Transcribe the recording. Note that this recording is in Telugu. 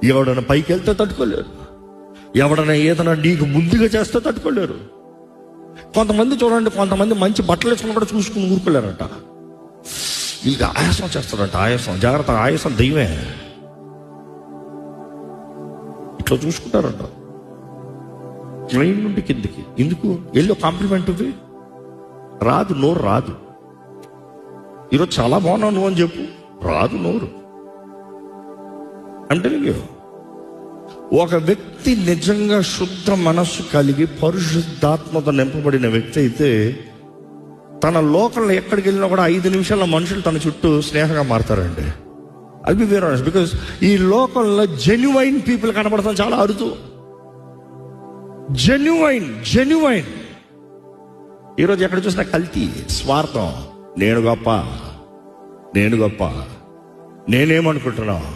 ఎవడైనా పైకి వెళ్తే తట్టుకోలేరు, ఎవడైనా ఏదైనా నీకు ముందుగా చేస్తే తట్టుకోలేరు. కొంతమంది చూడండి, కొంతమంది మంచి బట్టలు వేసుకుని కూడా చూసుకుని ఊరుకోలేరట. వీళ్ళకి ఆయాసం చేస్తారంట. ఆయాసం, జాగ్రత్త, ఆయాసం దయ్యమే. ఇట్లా చూసుకుంటారంట ట్రైన్ నుండి కిందికి. ఎందుకు? వెళ్ళి కాంప్లిమెంట్ ఇవ్వి. రాదు, నోరు రాదు. ఈరోజు చాలా బాగున్నావు నువ్వు అని చెప్పు, రాదు నోరు. అంటే ఒక వ్యక్తి నిజంగా శుద్ధ మనస్సు కలిగి పరిశుద్ధాత్మతో నింపబడిన వ్యక్తి అయితే తన లోకంలో ఎక్కడికి వెళ్ళినా కూడా 5 నిమిషాల్లో మనుషులు తన చుట్టూ స్నేహంగా మారుతారండి. అది బి వెరీ ఆనెస్ట్. బికాస్ ఈ లోకంలో జెన్యువైన్ పీపుల్ కనబడతాం చాలా అరుదు. జెన్యువైన్ ఈరోజు ఎక్కడ చూసినా కల్తీ, స్వార్థం, నేను గొప్ప, నేనేమనుకుంటున్నావు,